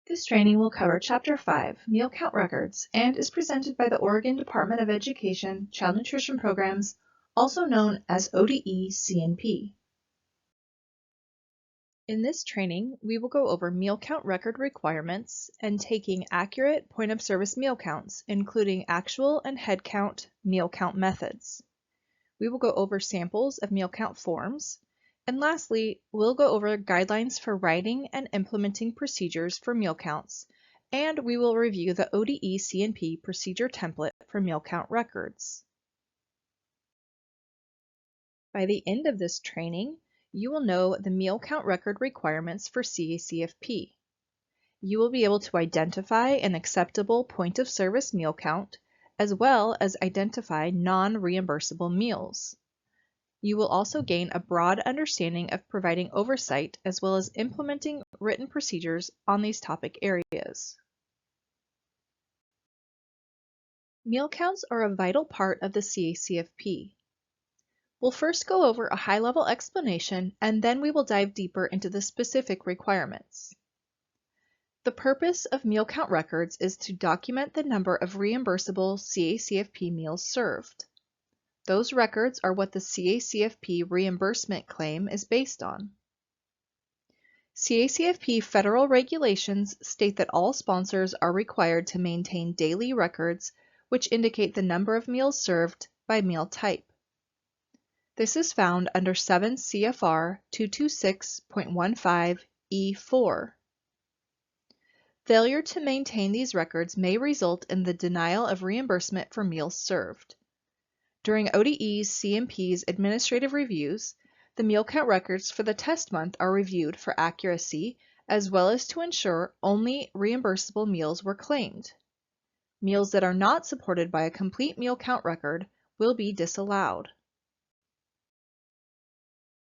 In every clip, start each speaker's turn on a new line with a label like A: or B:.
A: This training will cover Chapter 5, Meal Count Records, and is presented by the Oregon Department of Education Child Nutrition Programs, also known as ODE CNP. In this training, we will go over meal count record requirements and taking accurate point-of-service meal counts, including actual and head count meal count methods. We will go over samples of meal count forms, and lastly, we'll go over guidelines for writing and implementing procedures for meal counts, and we will review the ODE CNP procedure template for meal count records. By the end of this training, you will know the meal count record requirements for CACFP. You will be able to identify an acceptable point-of-service meal count, as well as identify non-reimbursable meals. You will also gain a broad understanding of providing oversight as well as implementing written procedures on these topic areas. Meal counts are a vital part of the CACFP. We'll first go over a high-level explanation, and then we will dive deeper into the specific requirements. The purpose of meal count records is to document the number of reimbursable CACFP meals served. Those records are what the CACFP reimbursement claim is based on. CACFP federal regulations state that all sponsors are required to maintain daily records which indicate the number of meals served by meal type. This is found under 7 CFR 226.15 E4. Failure to maintain these records may result in the denial of reimbursement for meals served. During ODE's CNP's administrative reviews, the meal count records for the test month are reviewed for accuracy as well as to ensure only reimbursable meals were claimed. Meals that are not supported by a complete meal count record will be disallowed.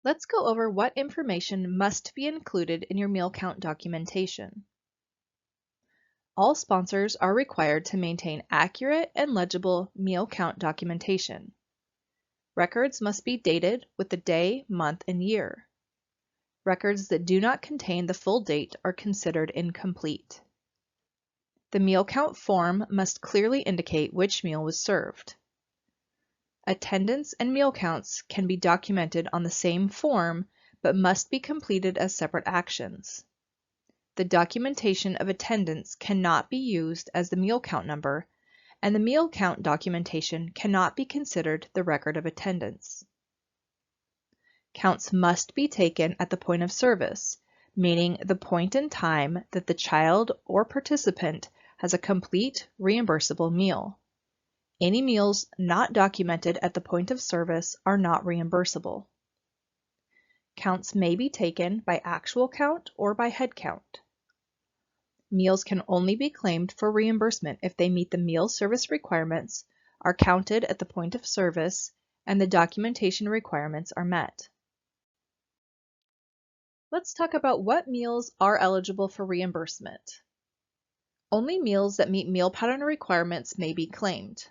A: Let's go over what information must be included in your meal count documentation. All sponsors are required to maintain accurate and legible meal count documentation. Records must be dated with the day, month, and year. Records that do not contain the full date are considered incomplete. The meal count form must clearly indicate which meal was served. Attendance and meal counts can be documented on the same form, but must be completed as separate actions. The documentation of attendance cannot be used as the meal count number, and the meal count documentation cannot be considered the record of attendance. Counts must be taken at the point of service, meaning the point in time that the child or participant has a complete reimbursable meal. Any meals not documented at the point of service are not reimbursable. Counts may be taken by actual count or by head count. Meals can only be claimed for reimbursement if they meet the meal service requirements, are counted at the point of service, and the documentation requirements are met. Let's talk about what meals are eligible for reimbursement. Only meals that meet meal pattern requirements may be claimed.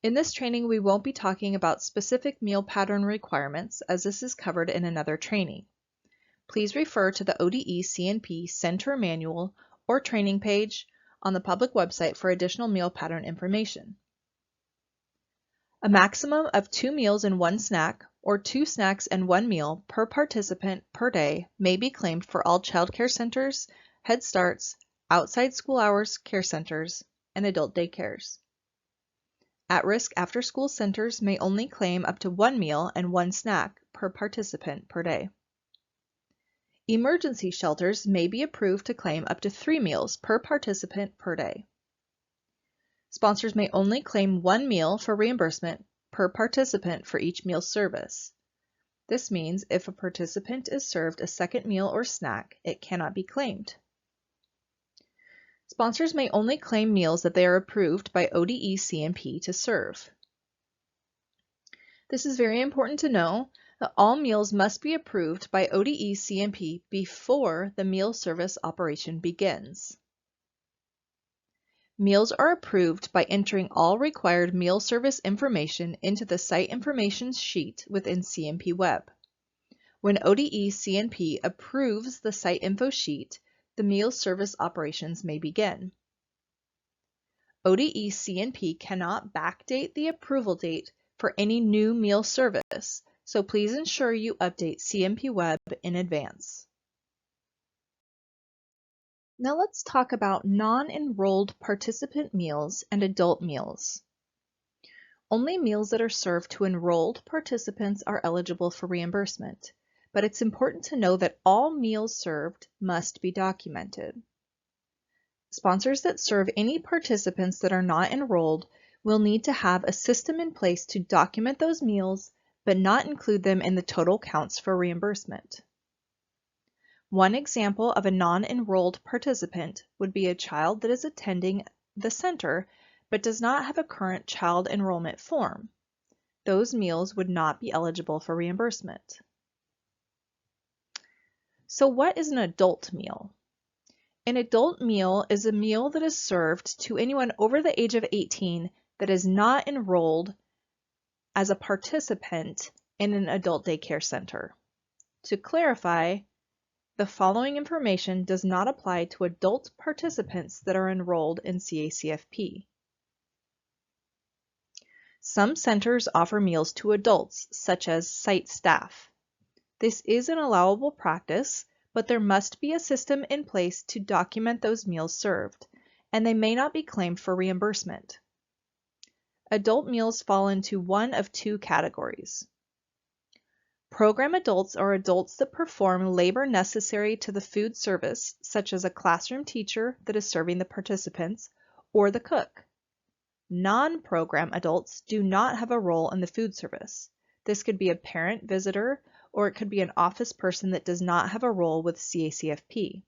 A: In this training, we won't be talking about specific meal pattern requirements, as this is covered in another training. Please refer to the ODE CNP Center Manual or training page on the public website for additional meal pattern information. A maximum of 2 meals and 1 snack, or 2 snacks and 1 meal per participant per day may be claimed for all child care centers, Head Starts, outside school hours care centers, and adult daycares. At-risk after-school centers may only claim up to 1 meal and 1 snack per participant per day. Emergency shelters may be approved to claim up to 3 meals per participant per day. Sponsors may only claim 1 meal for reimbursement per participant for each meal service. This means if a participant is served a second meal or snack, it cannot be claimed. Sponsors may only claim meals that they are approved by ODE CNP to serve. This is very important to know that all meals must be approved by ODE CNP before the meal service operation begins. Meals are approved by entering all required meal service information into the Site Information sheet within CNP Web. When ODE CNP approves the Site Info sheet, the meal service operations may begin. ODE C&P cannot backdate the approval date for any new meal service, so please ensure you update C&P Web in advance. Now let's talk about non-enrolled participant meals and adult meals. Only meals that are served to enrolled participants are eligible for reimbursement, but it's important to know that all meals served must be documented. Sponsors that serve any participants that are not enrolled will need to have a system in place to document those meals, but not include them in the total counts for reimbursement. One example of a non-enrolled participant would be a child that is attending the center but does not have a current child enrollment form. Those meals would not be eligible for reimbursement. So what is an adult meal? An adult meal is a meal that is served to anyone over the age of 18 that is not enrolled as a participant in an adult daycare center. To clarify, the following information does not apply to adult participants that are enrolled in CACFP. Some centers offer meals to adults, such as site staff. This is an allowable practice, but there must be a system in place to document those meals served, and they may not be claimed for reimbursement. Adult meals fall into one of two categories. Program adults are adults that perform labor necessary to the food service, such as a classroom teacher that is serving the participants, or the cook. Non-program adults do not have a role in the food service. This could be a parent visitor, or it could be an office person that does not have a role with CACFP.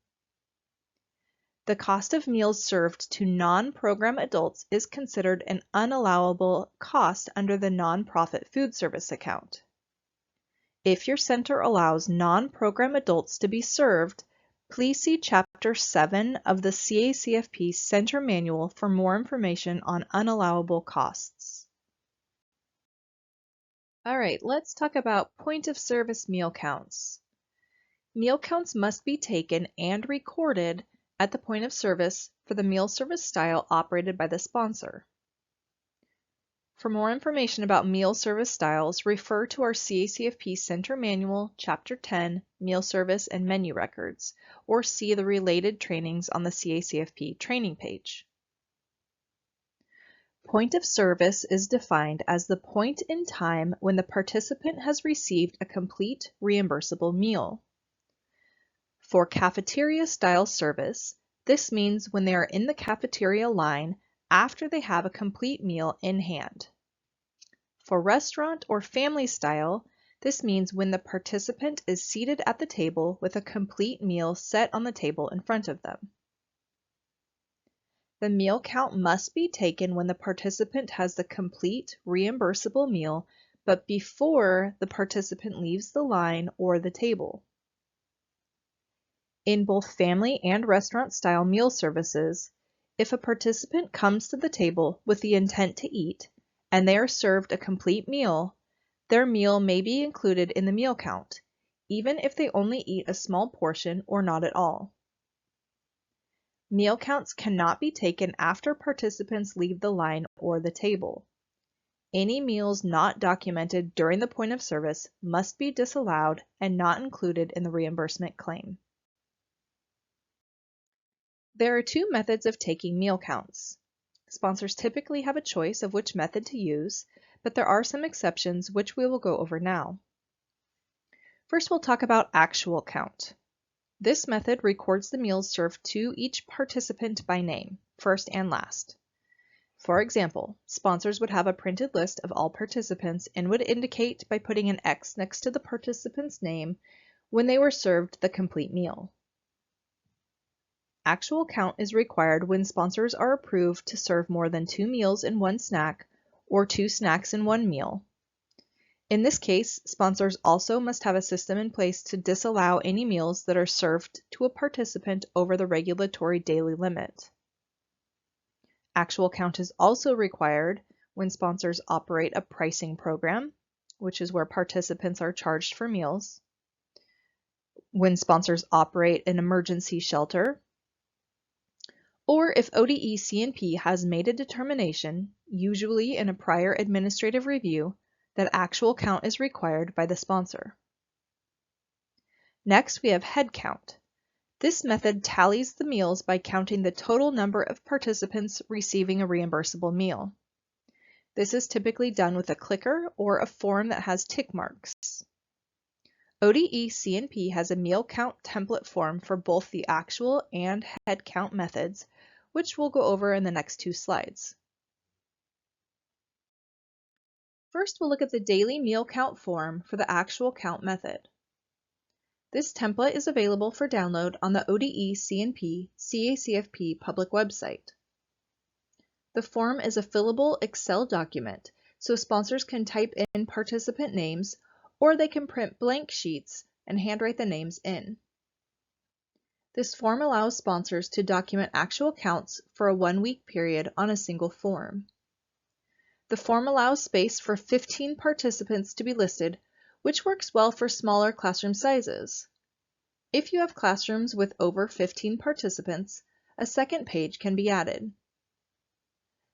A: The cost of meals served to non-program adults is considered an unallowable cost under the nonprofit food service account. If your center allows non-program adults to be served, please see Chapter 7 of the CACFP Center Manual for more information on unallowable costs. All right, let's talk about point of service meal counts. Meal counts must be taken and recorded at the point of service for the meal service style operated by the sponsor. For more information about meal service styles, refer to our CACFP Center Manual, Chapter 10, Meal Service and Menu Records, or see the related trainings on the CACFP training page. Point of service is defined as the point in time when the participant has received a complete reimbursable meal. For cafeteria-style service, this means when they are in the cafeteria line after they have a complete meal in hand. For restaurant or family style, this means when the participant is seated at the table with a complete meal set on the table in front of them. The meal count must be taken when the participant has the complete reimbursable meal, but before the participant leaves the line or the table. In both family and restaurant style meal services, if a participant comes to the table with the intent to eat and they are served a complete meal, their meal may be included in the meal count, even if they only eat a small portion or not at all. Meal counts cannot be taken after participants leave the line or the table. Any meals not documented during the point of service must be disallowed and not included in the reimbursement claim. There are two methods of taking meal counts. Sponsors typically have a choice of which method to use, but there are some exceptions which we will go over now. First, we'll talk about actual count. This method records the meals served to each participant by name, first and last. For example, sponsors would have a printed list of all participants and would indicate by putting an X next to the participant's name when they were served the complete meal. Actual count is required when sponsors are approved to serve more than 2 meals in one snack or 2 snacks in one meal. In this case, sponsors also must have a system in place to disallow any meals that are served to a participant over the regulatory daily limit. Actual count is also required when sponsors operate a pricing program, which is where participants are charged for meals, when sponsors operate an emergency shelter, or if ODE C&P has made a determination, usually in a prior administrative review, that actual count is required by the sponsor. Next, we have head count. This method tallies the meals by counting the total number of participants receiving a reimbursable meal. This is typically done with a clicker or a form that has tick marks. ODE C&P has a meal count template form for both the actual and head count methods, which we'll go over in the next two slides. First, we'll look at the daily meal count form for the actual count method. This template is available for download on the ODE C&P CACFP public website. The form is a fillable Excel document, so sponsors can type in participant names, or they can print blank sheets and handwrite the names in. This form allows sponsors to document actual counts for a 1-week period on a single form. The form allows space for 15 participants to be listed, which works well for smaller classroom sizes. If you have classrooms with over 15 participants, a second page can be added.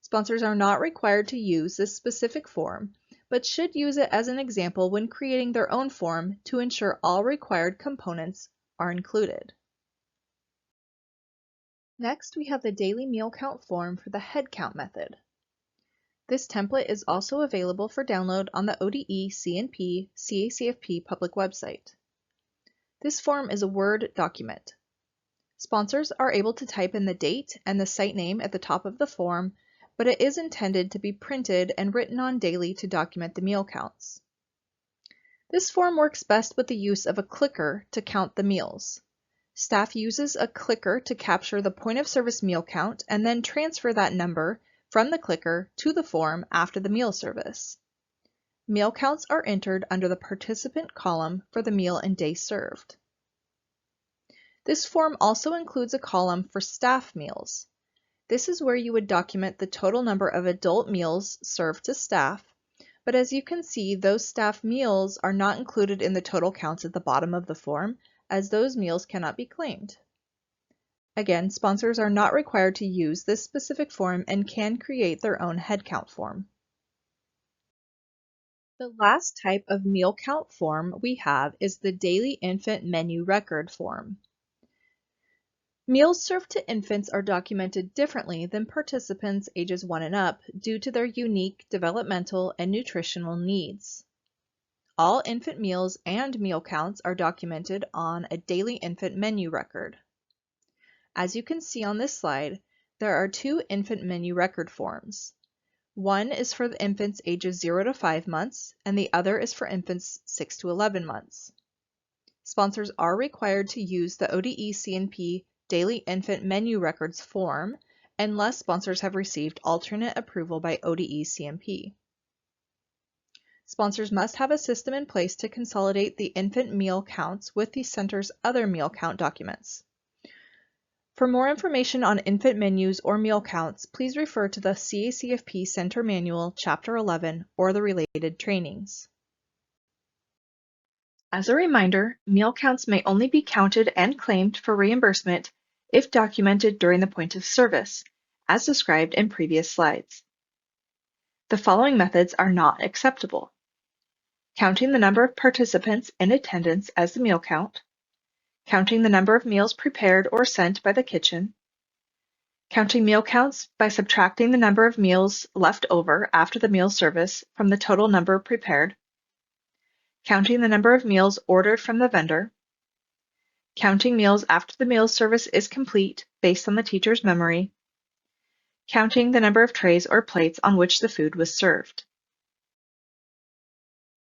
A: Sponsors are not required to use this specific form, but should use it as an example when creating their own form to ensure all required components are included. Next, we have the daily meal count form for the head count method. This template is also available for download on the ODE C&P CACFP public website. This form is a Word document. Sponsors are able to type in the date and the site name at the top of the form, but it is intended to be printed and written on daily to document the meal counts. This form works best with the use of a clicker to count the meals. Staff uses a clicker to capture the point of service meal count and then transfer that number from the clicker to the form after the meal service. Meal counts are entered under the participant column for the meal and day served. This form also includes a column for staff meals. This is where you would document the total number of adult meals served to staff, but as you can see, those staff meals are not included in the total counts at the bottom of the form, as those meals cannot be claimed. Again, sponsors are not required to use this specific form and can create their own head count form. The last type of meal count form we have is the daily infant menu record form. Meals served to infants are documented differently than participants ages 1 and up due to their unique developmental and nutritional needs. All infant meals and meal counts are documented on a daily infant menu record. As you can see on this slide, there are 2 infant menu record forms. One is for the infants ages 0 to 5 months, and the other is for infants 6 to 11 months. Sponsors are required to use the ODE C&P Daily Infant Menu Records form unless sponsors have received alternate approval by ODE C&P. Sponsors must have a system in place to consolidate the infant meal counts with the center's other meal count documents. For more information on infant menus or meal counts, please refer to the CACFP Center Manual, Chapter 11, or the related trainings. As a reminder, meal counts may only be counted and claimed for reimbursement if documented during the point of service, as described in previous slides. The following methods are not acceptable: counting the number of participants in attendance as the meal count, counting the number of meals prepared or sent by the kitchen, counting meal counts by subtracting the number of meals left over after the meal service from the total number prepared, counting the number of meals ordered from the vendor, counting meals after the meal service is complete based on the teacher's memory, counting the number of trays or plates on which the food was served.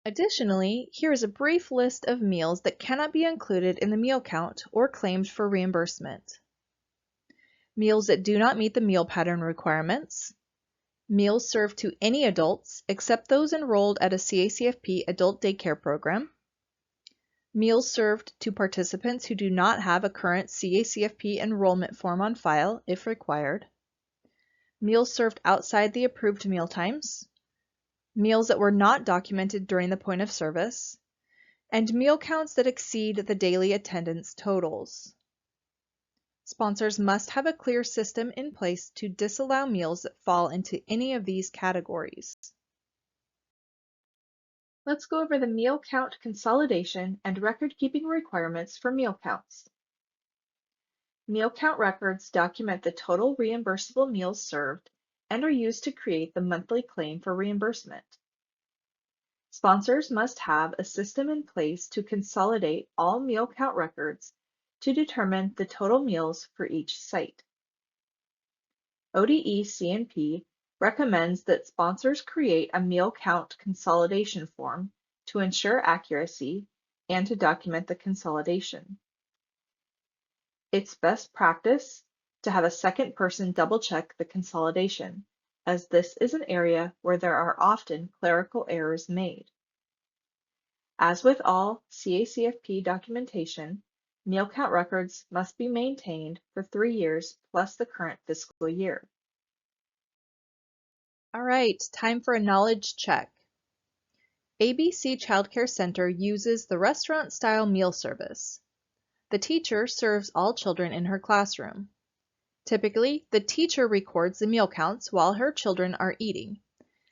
A: Additionally, here is a brief list of meals that cannot be included in the meal count or claimed for reimbursement. Meals that do not meet the meal pattern requirements, meals served to any adults except those enrolled at a CACFP adult daycare program, meals served to participants who do not have a current CACFP enrollment form on file if required, meals served outside the approved meal times, meals that were not documented during the point of service, and meal counts that exceed the daily attendance totals. Sponsors must have a clear system in place to disallow meals that fall into any of these categories. Let's go over the meal count consolidation and record-keeping requirements for meal counts. Meal count records document the total reimbursable meals served and are used to create the monthly claim for reimbursement. Sponsors must have a system in place to consolidate all meal count records to determine the total meals for each site. ODE C&P recommends that sponsors create a meal count consolidation form to ensure accuracy and to document the consolidation. It's best practice to have a second person double-check the consolidation, as this is an area where there are often clerical errors made. As with all CACFP documentation, meal count records must be maintained for 3 years plus the current fiscal year. All right, time for a knowledge check. ABC Child Care Center uses the restaurant-style meal service. The teacher serves all children in her classroom. Typically, the teacher records the meal counts while her children are eating.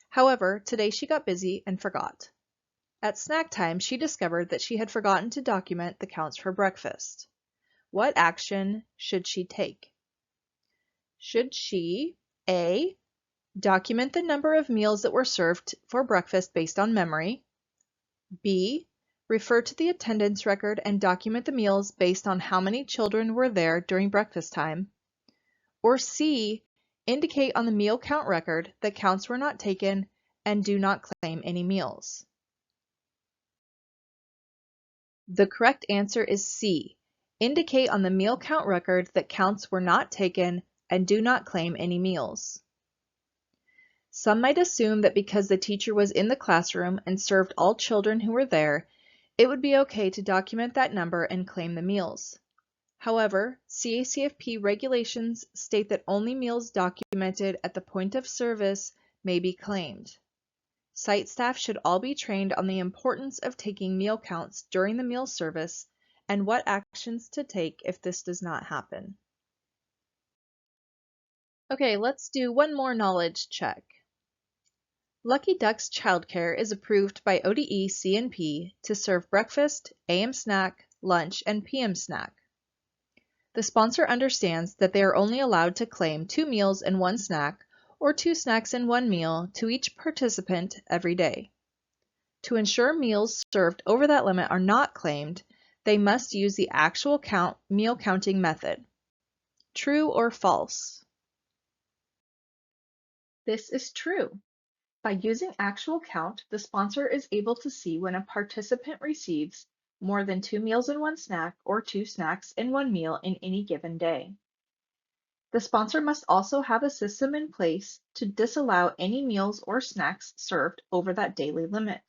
A: However, today she got busy and forgot. At snack time, she discovered that she had forgotten to document the counts for breakfast. What action should she take? Should she A. Document the number of meals that were served for breakfast based on memory, B. Refer to the attendance record and document the meals based on how many children were there during breakfast time, or C. Indicate on the meal count record that counts were not taken and do not claim any meals? The correct answer is C. Indicate on the meal count record that counts were not taken and do not claim any meals. Some might assume that because the teacher was in the classroom and served all children who were there, it would be okay to document that number and claim the meals. However, CACFP regulations state that only meals documented at the point of service may be claimed. Site staff should all be trained on the importance of taking meal counts during the meal service and what actions to take if this does not happen. Okay, let's do one more knowledge check. Lucky Ducks Childcare is approved by ODE C&P to serve breakfast, AM snack, lunch, and PM snack. The sponsor understands that they are only allowed to claim 2 meals and 1 snack, or 2 snacks and 1 meal to each participant every day. To ensure meals served over that limit are not claimed, they must use the actual meal counting method. True or false? This is true. By using actual count, the sponsor is able to see when a participant receives more than 2 meals and 1 snack or 2 snacks and 1 meal in any given day. The sponsor must also have a system in place to disallow any meals or snacks served over that daily limit.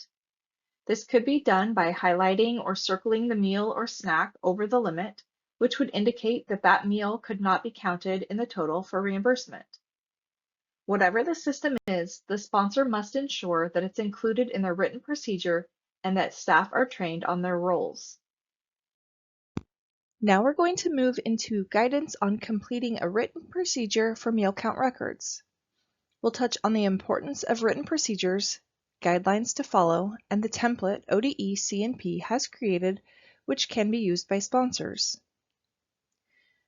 A: This could be done by highlighting or circling the meal or snack over the limit, which would indicate that that meal could not be counted in the total for reimbursement. Whatever the system is, the sponsor must ensure that it's included in their written procedure and that staff are trained on their roles. Now we're going to move into guidance on completing a written procedure for meal count records. We'll touch on the importance of written procedures, guidelines to follow, and the template ODE C&P has created, which can be used by sponsors.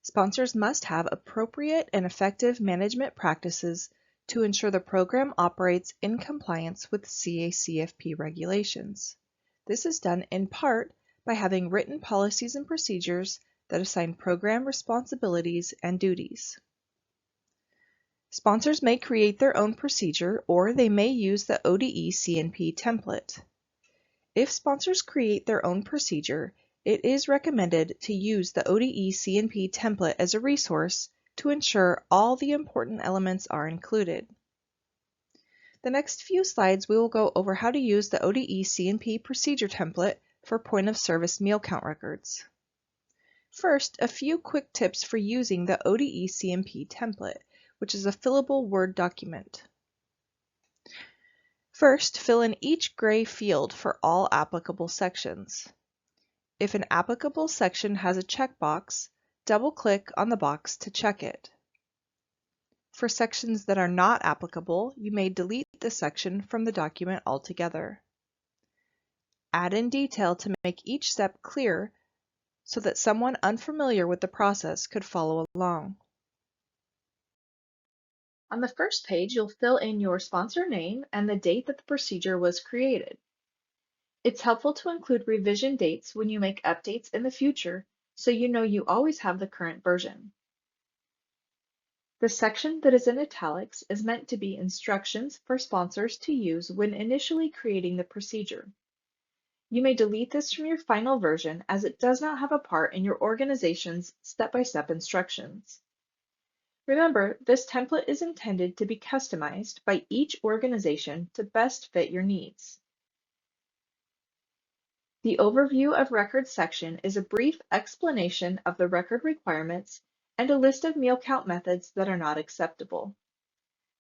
A: Sponsors must have appropriate and effective management practices to ensure the program operates in compliance with CACFP regulations. This is done in part by having written policies and procedures that assign program responsibilities and duties. Sponsors may create their own procedure, or they may use the ODE C&P template. If sponsors create their own procedure, it is recommended to use the ODE C&P template as a resource to ensure all the important elements are included. The next few slides we will go over how to use the ODE C&P procedure template for point of service meal count records. First, a few quick tips for using the ODE C&P template, which is a fillable Word document. First, fill in each gray field for all applicable sections. If an applicable section has a checkbox, double-click on the box to check it. For sections that are not applicable, you may delete the section from the document altogether. Add in detail to make each step clear so that someone unfamiliar with the process could follow along. On the first page, you'll fill in your sponsor name and the date that the procedure was created. It's helpful to include revision dates when you make updates in the future so you know you always have the current version. The section that is in italics is meant to be instructions for sponsors to use when initially creating the procedure. You may delete this from your final version as it does not have a part in your organization's step-by-step instructions. Remember, this template is intended to be customized by each organization to best fit your needs. The Overview of Records section is a brief explanation of the record requirements and a list of meal count methods that are not acceptable.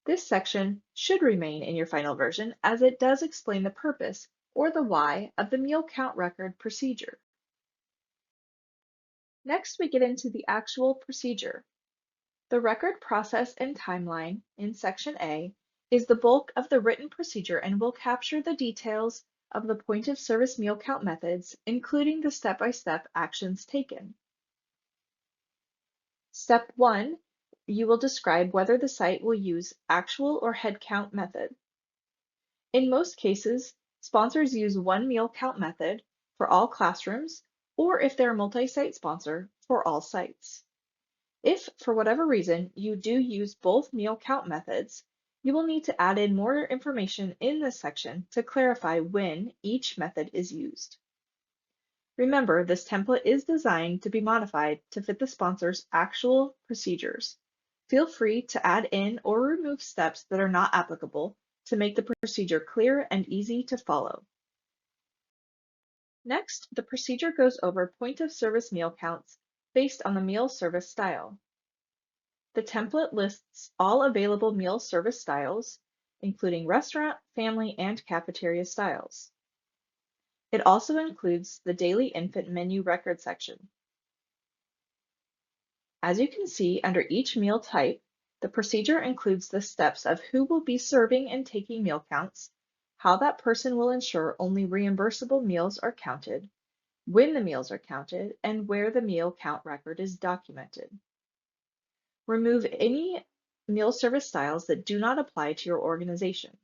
A: This section should remain in your final version as it does explain the purpose or the why of the meal count record procedure. Next, we get into the actual procedure. The record process and timeline in Section A is the bulk of the written procedure and will capture the details of the point of service meal count methods, including the step-by-step actions taken. Step 1, you will describe whether the site will use actual or head count method. In most cases, sponsors use one meal count method for all classrooms, or if they're a multi-site sponsor, for all sites. If, for whatever reason, you do use both meal count methods, you will need to add in more information in this section to clarify when each method is used. Remember, this template is designed to be modified to fit the sponsor's actual procedures. Feel free to add in or remove steps that are not applicable to make the procedure clear and easy to follow. Next, the procedure goes over point of service meal counts based on the meal service style. The template lists all available meal service styles, including restaurant, family, and cafeteria styles. It also includes the daily infant menu record section. As you can see, under each meal type, the procedure includes the steps of who will be serving and taking meal counts, how that person will ensure only reimbursable meals are counted, when the meals are counted, and where the meal count record is documented. Remove any meal service styles that do not apply to your organization.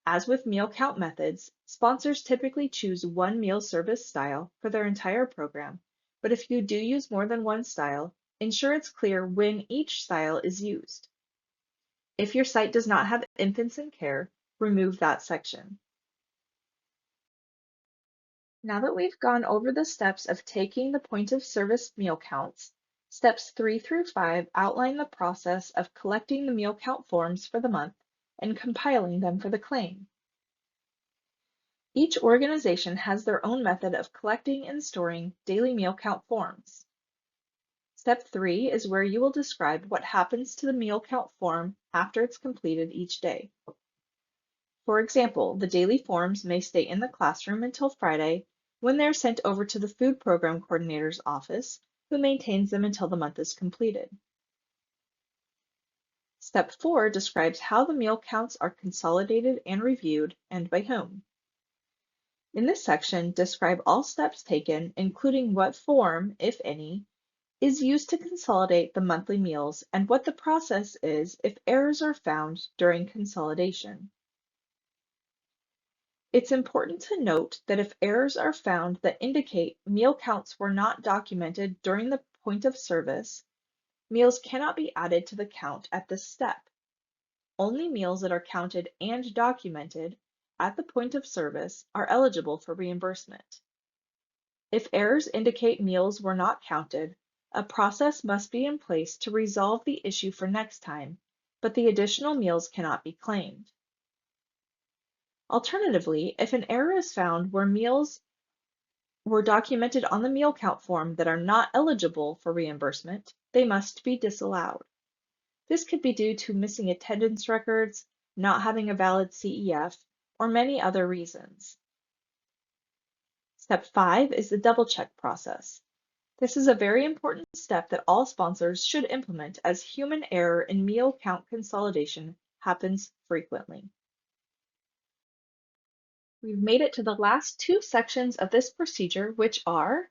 A: As with meal count methods, sponsors typically choose one meal service style for their entire program, but if you do use more than one style, ensure it's clear when each style is used. If your site does not have infants in care, remove that section. Now that we've gone over the steps of taking the point of service meal counts, steps 3 through 5 outline the process of collecting the meal count forms for the month and compiling them for the claim. Each organization has their own method of collecting and storing daily meal count forms. Step 3 is where you will describe what happens to the meal count form after it's completed each day. For example, the daily forms may stay in the classroom until Friday, when they're sent over to the food program coordinator's office, who maintains them until the month is completed. Step 4 describes how the meal counts are consolidated and reviewed, and by whom. In this section, describe all steps taken, including what form, if any, is used to consolidate the monthly meals and what the process is if errors are found during consolidation. It's important to note that if errors are found that indicate meal counts were not documented during the point of service, meals cannot be added to the count at this step. Only meals that are counted and documented at the point of service are eligible for reimbursement. If errors indicate meals were not counted, a process must be in place to resolve the issue for next time, but the additional meals cannot be claimed. Alternatively, if an error is found where meals were documented on the meal count form that are not eligible for reimbursement, they must be disallowed. This could be due to missing attendance records, not having a valid CEF, or many other reasons.
B: Step 5 is the double check process. This is a very important step that all sponsors should implement as human error in meal count consolidation happens frequently. We've made it to the last two sections of this procedure, which are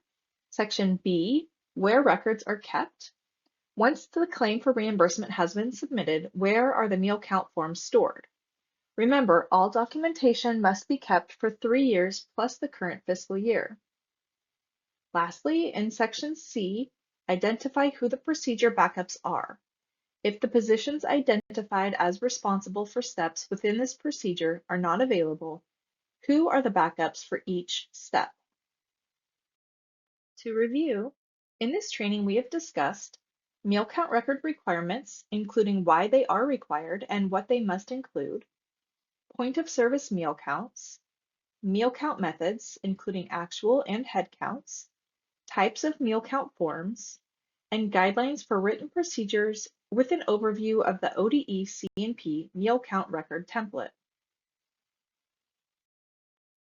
B: Section B, where records are kept. Once the claim for reimbursement has been submitted, where are the meal count forms stored? Remember, all documentation must be kept for 3 years plus the current fiscal year. Lastly, in Section C, identify who the procedure backups are. If the positions identified as responsible for steps within this procedure are not available, who are the backups for each step? To review, in this training we have discussed meal count record requirements, including why they are required and what they must include, point of service meal counts, meal count methods, including actual and head counts, types of meal count forms, and guidelines for written procedures with an overview of the ODE C&P meal count record template.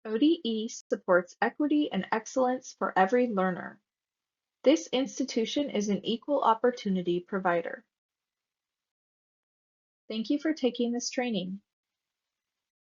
B: ODE supports equity and excellence for every learner. This institution is an equal opportunity provider. Thank you for taking this training.